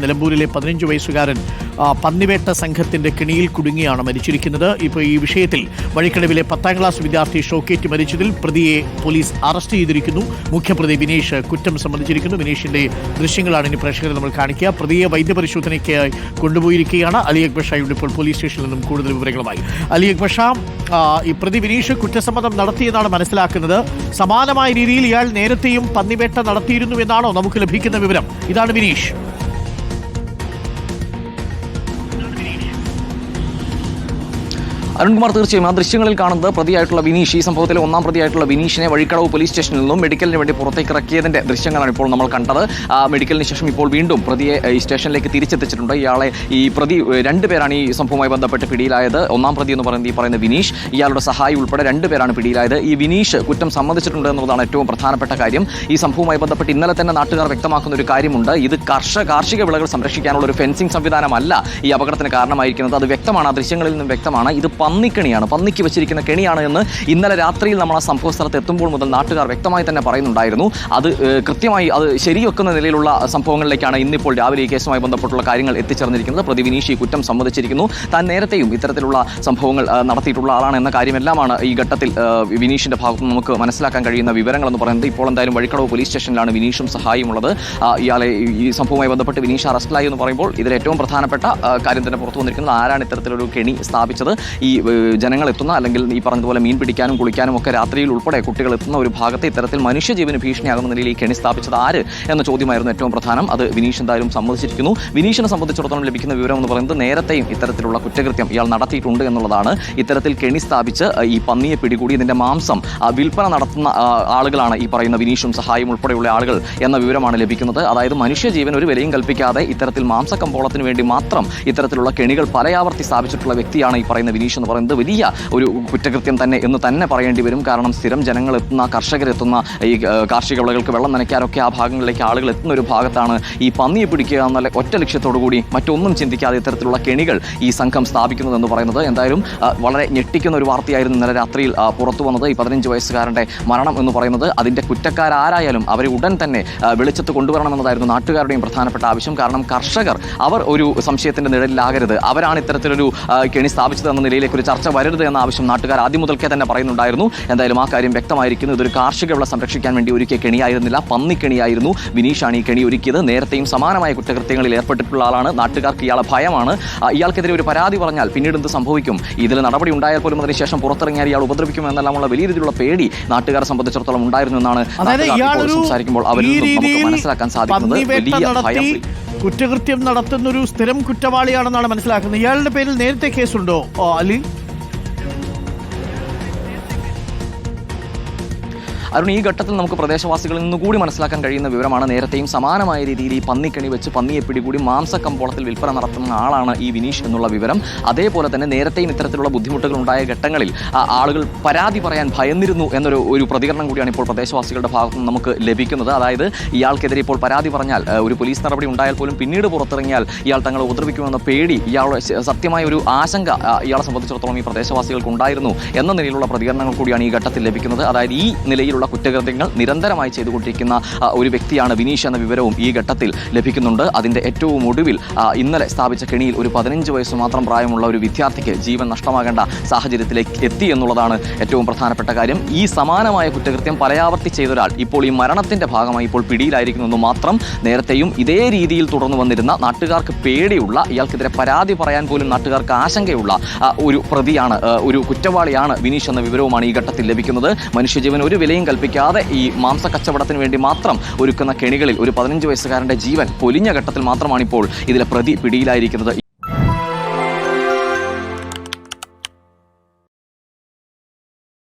നിലമ്പൂരിലെ 15 വയസ്സുകാരൻ പന്നിവേട്ട സംഘത്തിന്റെ കെണിയിൽ കുടുങ്ങിയാണ് മരിച്ചിരിക്കുന്നത്. ഇപ്പോൾ ഈ വിഷയത്തിൽ വഴിക്കടവിലെ 10ാം ക്ലാസ് വിദ്യാർത്ഥി ഷോക്കേറ്റ് മരിച്ചതിൽ പ്രതിയെ പോലീസ് അറസ്റ്റ് ചെയ്തിരിക്കുന്നു. മുഖ്യപ്രതി വിനീഷ് കുറ്റം സമ്മതിച്ചിരിക്കുന്നു. വിനീഷിന്റെ ദൃശ്യങ്ങളാണ് ഇനി പ്രേക്ഷകരെ നമ്മൾ കാണിക്കുക. പ്രതിയെ വൈദ്യപരിശോധനയ്ക്ക് കൊണ്ടുപോയിരിക്കുകയാണ്. അലി അക്ബർ ഷാ ഇവിടെ ഇപ്പോൾ പോലീസ് സ്റ്റേഷനിൽ നിന്നും കൂടുതൽ വിവരങ്ങളുമായി. അലി അക്ബർ ഷാ, ഈ പ്രതി വിനീഷ് കുറ്റസമ്മതം നടത്തിയെന്നാണ് മനസ്സിലാക്കുന്നത്. സമാനമായ രീതിയിൽ ഇയാൾ നേരത്തെയും പന്നിവേട്ട നടത്തിയിരുന്നു എന്നാണോ നമുക്ക് ലഭിക്കുന്ന വിവരം? ഇതാണ് വിനീഷ്. അരുൺകുമാർ, തീർച്ചയായും ആ ദൃശ്യങ്ങളിൽ കാണുന്നത് പ്രതിയായിട്ടുള്ള വിനീഷ്, ഈ സംഭവത്തിലെ ഒന്നാം പ്രതിയായിട്ടുള്ള വിനീഷിനെ വഴിക്കടവ് പോലീസ് സ്റ്റേഷനിൽ നിന്നും മെഡിക്കലിന് വേണ്ടി പുറത്തേക്ക് ഇറക്കിയതിന്റെ ദൃശ്യങ്ങളാണ് ഇപ്പോൾ നമ്മൾ കണ്ടത്. മെഡിക്കലിന് ശേഷം ഇപ്പോൾ വീണ്ടും പ്രതിയെ ഈ സ്റ്റേഷനിലേക്ക് തിരിച്ചെത്തിച്ചിട്ടുണ്ട്. ഇയാളെ ഈ പ്രതി 2 പേരാണ് ഈ സംഭവവുമായി ബന്ധപ്പെട്ട് പിടിയിലായത്. ഒന്നാം പ്രതി എന്ന് പറയുന്ന വിനീഷ്, ഇയാളുടെ സഹായി ഉൾപ്പെടെ 2 പേരാണ് പിടിയിലായത്. ഈ വിനീഷ് കുറ്റം സമ്മതിച്ചിട്ടുണ്ട് എന്നുള്ളതാണ് ഏറ്റവും പ്രധാനപ്പെട്ട കാര്യം. ഈ സംഭവവുമായി ബന്ധപ്പെട്ട് ഇന്നലെ തന്നെ നാട്ടുകാർ വ്യക്തമാക്കുന്ന ഒരു കാര്യമുണ്ട്. ഇത് കാർഷിക വിളകൾ സംരക്ഷിക്കാനുള്ള ഒരു ഫെൻസിംഗ് സംവിധാനമല്ല ഈ അപകടത്തിന് കാരണമായിരിക്കുന്നത്. അത് വ്യക്തമാണ്, ആ ദൃശ്യങ്ങളിൽ നിന്നും വ്യക്തമാണ്. ഇത് പന്നിക്കെണിയാണ്, പന്നിക്ക് വെച്ചിരിക്കുന്ന കെണിയാണ് എന്ന് ഇന്നലെ രാത്രിയിൽ നമ്മൾ ആ സംഭവ സ്ഥലത്ത് എത്തുമ്പോൾ മുതൽ നാട്ടുകാർ വ്യക്തമായി തന്നെ പറയുന്നുണ്ടായിരുന്നു. അത് കൃത്യമായി അത് ശരിവെക്കുന്ന നിലയിലുള്ള സംഭവങ്ങളിലേക്കാണ് ഇന്നിപ്പോൾ രാവിലെ ഈ കേസുമായി ബന്ധപ്പെട്ടുള്ള കാര്യങ്ങൾ എത്തിച്ചേർന്നിരിക്കുന്നത്. പ്രതി വിനീഷ് ഈ കുറ്റം സമ്മതിച്ചിരിക്കുന്നു. താൻ നേരത്തെയും ഇത്തരത്തിലുള്ള സംഭവങ്ങൾ നടത്തിയിട്ടുള്ള ആളാണ് എന്ന കാര്യമെല്ലാമാണ് ഈ ഘട്ടത്തിൽ വിനീഷിന്റെ ഭാഗത്ത് നമുക്ക് മനസ്സിലാക്കാൻ കഴിയുന്ന വിവരങ്ങൾ എന്ന് പറയുന്നത്. ഇപ്പോൾ എന്തായാലും വഴിക്കടവ് പോലീസ് സ്റ്റേഷനിലാണ് വിനീഷും സഹായിയും ഉള്ളത്. ഇയാളെ ഈ സംഭവവുമായി ബന്ധപ്പെട്ട് വിനീഷ് അറസ്റ്റിലായി എന്ന് പറയുമ്പോൾ ഇതിൽ ഏറ്റവും പ്രധാനപ്പെട്ട കാര്യം തന്നെ പുറത്തു വന്നിരിക്കുന്നത് ആരാണ് ഇത്തരത്തിലൊരു കെണി സ്ഥാപിച്ചത്. ഈ ജനങ്ങൾ എത്തുന്ന, അല്ലെങ്കിൽ ഈ പറഞ്ഞതുപോലെ മീൻ പിടിക്കാനും കുളിക്കാനും ഒക്കെ രാത്രിയിൽ ഉൾപ്പെടെ കുട്ടികൾ എത്തുന്ന ഒരു ഭാഗത്ത് ഇത്തരത്തിൽ മനുഷ്യജീവന് ഭീഷണിയാകുന്ന നിലയിൽ ഈ കെണി സ്ഥാപിച്ചത് ആര് എന്ന ചോദ്യമായിരുന്നു ഏറ്റവും പ്രധാനം. അത് വിനീഷ് എന്തായാലും സമ്മതിച്ചിരിക്കുന്നു. വിനീഷിനെ സംബന്ധിച്ചിടത്തോളം ലഭിക്കുന്ന വിവരം എന്ന് പറയുന്നത് നേരത്തെയും ഇത്തരത്തിലുള്ള കുറ്റകൃത്യം ഇയാൾ നടത്തിയിട്ടുണ്ട് എന്നുള്ളതാണ്. ഇത്തരത്തിൽ കെണി സ്ഥാപിച്ച് ഈ പന്നിയെ പിടികൂടി ഇതിന്റെ മാംസം വിൽപ്പന നടത്തുന്ന ആളുകളാണ് ഈ പറയുന്ന വിനീഷും സഹായും ഉൾപ്പെടെയുള്ള ആളുകൾ എന്ന വിവരമാണ് ലഭിക്കുന്നത്. അതായത് മനുഷ്യജീവൻ ഒരു വിലയും കൽപ്പിക്കാതെ ഇത്തരത്തിൽ മാംസക്കമ്പോളത്തിന് വേണ്ടി മാത്രം ഇത്തരത്തിലുള്ള കെണികൾ പലയാവർത്തി സ്ഥാപിച്ചിട്ടുള്ള വ്യക്തിയാണ് ഈ പറയുന്ന വിനീഷ് എന്ന് പറയുന്നത്. വലിയ ഒരു കുറ്റകൃത്യം തന്നെ എന്ന് തന്നെ പറയേണ്ടി വരും. കാരണം സ്ഥിരം ജനങ്ങൾ എത്തുന്ന, കർഷകരെത്തുന്ന, ഈ കാർഷിക വിളകൾക്ക് വെള്ളം നനയ്ക്കാനൊക്കെ ആ ഭാഗങ്ങളിലേക്ക് ആളുകൾ എത്തുന്ന ഒരു ഭാഗത്താണ് ഈ പന്നിയെ പിടിക്കുക എന്നുള്ള ഒറ്റ ലക്ഷ്യത്തോടു കൂടി മറ്റൊന്നും ചിന്തിക്കാതെ ഇത്തരത്തിലുള്ള കെണികൾ ഈ സംഘം സ്ഥാപിക്കുന്നതെന്ന് പറയുന്നത്. എന്തായാലും വളരെ ഞെട്ടിക്കുന്ന ഒരു വാർത്തയായിരുന്നു ഇന്നലെ രാത്രിയിൽ പുറത്തു വന്നത്. ഈ 15 വയസ്സുകാരൻ്റെ മരണം എന്ന് പറയുന്നത്. അതിൻ്റെ കുറ്റക്കാരാരായാലും അവരെ ഉടൻ തന്നെ വെളിച്ചത്ത് കൊണ്ടുവരണമെന്നതായിരുന്നു നാട്ടുകാരുടെയും പ്രധാനപ്പെട്ട ആവശ്യം. കാരണം കർഷകർ അവർ ഒരു സംശയത്തിൻ്റെ നിഴലിലാകരുത്, അവരാണ് ഇത്തരത്തിലൊരു കെണി സ്ഥാപിച്ചതെന്ന നിലയിലേക്ക് ഒരു ചർച്ച വരരുത് എന്ന ആവശ്യം നാട്ടുകാർ ആദ്യം മുതൽക്കേ തന്നെ പറയുന്നുണ്ടായിരുന്നു. എന്തായാലും ആ കാര്യം വ്യക്തമായിരിക്കുന്നു. ഇതൊരു കാർഷിക വിള സംരക്ഷിക്കാൻ വേണ്ടി ഒരുക്കിയ കെണിയായിരുന്നില്ല, പന്നിക്കെണിയായിരുന്നു. വിനീഷാണ് ഈ കെണി ഒരുക്കിയത്. നേരത്തെയും സമാനമായ കുറ്റകൃത്യങ്ങളിൽ ഏർപ്പെട്ടിട്ടുള്ള ആളാണ്. നാട്ടുകാർക്ക് ഇയാളെ ഭയമാണ്. ഇയാൾക്കെതിരെ ഒരു പരാതി പറഞ്ഞാൽ പിന്നീട് എന്ത് സംഭവിക്കും, ഇതിൽ നടപടി ഉണ്ടായാൽ പോലും അതിനുശേഷം പുറത്തിറങ്ങിയാൽ ഇയാൾ ഉപദ്രവിക്കും എന്നെല്ലാമുള്ള വലിയ രീതിയിലുള്ള പേടി നാട്ടുകാരെ സംബന്ധിച്ചിടത്തോളം ഉണ്ടായിരുന്നു എന്നാണ് സംസാരിക്കുമ്പോൾ അവരിൽ നമുക്ക് മനസ്സിലാക്കാൻ സാധിക്കുന്നത്. വലിയ ഭയം. കുറ്റകൃത്യം നടത്തുന്നൊരു സ്ഥിരം കുറ്റവാളിയാണെന്നാണ് മനസ്സിലാക്കുന്നത്. ഇയാളുടെ പേരിൽ നേരത്തെ കേസുണ്ടോ അലി? അരുൺ, ഈ ഘട്ടത്തിൽ നമുക്ക് പ്രദേശവാസികളിൽ നിന്നുകൂടി മനസ്സിലാക്കാൻ കഴിയുന്ന വിവരമാണ്. നേരത്തെയും സമാനമായ രീതിയിൽ ഈ പന്നിക്കണി വെച്ച് പന്നിയെ പിടികൂടി മാംസക്കമ്പോളത്തിൽ വിൽപ്പന നടത്തുന്ന ആളാണ് ഈ വിനീഷ് എന്നുള്ള വിവരം. അതേപോലെ തന്നെ നേരത്തെയും ഇത്തരത്തിലുള്ള ബുദ്ധിമുട്ടുകൾ ഉണ്ടായ ഘട്ടങ്ങളിൽ ആളുകൾ പരാതി പറയാൻ ഭയന്നിരുന്നു എന്നൊരു പ്രതികരണം കൂടിയാണ് ഇപ്പോൾ പ്രദേശവാസികളുടെ ഭാഗത്ത് നിന്ന് നമുക്ക് ലഭിക്കുന്നത്. അതായത് ഇയാൾക്കെതിരെ ഇപ്പോൾ പരാതി പറഞ്ഞാൽ ഒരു പോലീസ് നടപടി ഉണ്ടായാൽ പോലും പിന്നീട് പുറത്തിറങ്ങിയാൽ ഇയാൾ തങ്ങളെ ഉപദ്രവിക്കുമെന്ന പേടി, ഇയാളുടെ സത്യമായ ഒരു ആശങ്ക ഇയാളെ സംബന്ധിച്ചിടത്തോളം ഈ പ്രദേശവാസികൾക്ക് ഉണ്ടായിരുന്നു എന്ന നിലയിലുള്ള പ്രതികരണങ്ങൾ കൂടിയാണ് ഈ ഘട്ടത്തിൽ ലഭിക്കുന്നത്. അതായത് ഈ നിലയിലുള്ള കുറ്റകൃത്യങ്ങൾ നിരന്തരമായി ചെയ്തുകൊണ്ടിരിക്കുന്ന ഒരു വ്യക്തിയാണ് വിനീഷ് എന്ന വിവരവും ഈ ഘട്ടത്തിൽ ലഭിക്കുന്നുണ്ട്. അതിൻ്റെ ഏറ്റവും ഒടുവിൽ ഇന്നലെ സ്ഥാപിച്ച കെണിയിൽ ഒരു 15 വയസ്സ് മാത്രം പ്രായമുള്ള ഒരു വിദ്യാർത്ഥിക്ക് ജീവൻ നഷ്ടമാകേണ്ട സാഹചര്യത്തിലേക്ക് എത്തി എന്നുള്ളതാണ് ഏറ്റവും പ്രധാനപ്പെട്ട കാര്യം. ഈ സമാനമായ കുറ്റകൃത്യം പലയാവർത്തി ചെയ്തൊരാൾ ഇപ്പോൾ ഈ മരണത്തിൻ്റെ ഭാഗമായി ഇപ്പോൾ പിടിയിലായിരിക്കുന്നു മാത്രം. നേരത്തെയും ഇതേ രീതിയിൽ തുടർന്നു വന്നിരുന്ന, നാട്ടുകാർക്ക് പേടിയുള്ള, ഇയാൾക്കെതിരെ പരാതി പറയാൻ പോലും നാട്ടുകാർക്ക് ആശങ്കയുള്ള ഒരു പ്രതിയാണ്, ഒരു കുറ്റവാളിയാണ് വിനീഷ് എന്ന വിവരവുമാണ് ഈ ഘട്ടത്തിൽ ലഭിക്കുന്നത്. മനുഷ്യജീവൻ ഒരു വിലയും കൽപ്പിക്കാതെ ഈ മാംസക്കച്ചവടത്തിന് വേണ്ടി മാത്രം ഒരുക്കുന്ന കെണികളിൽ ഒരു 15 വയസ്സുകാരൻ്റെ ജീവൻ പൊലിഞ്ഞ ഘട്ടത്തിൽ മാത്രമാണ് ഇപ്പോൾ ഇതിലെ പ്രതി പിടിയിലായിരിക്കുന്നത്.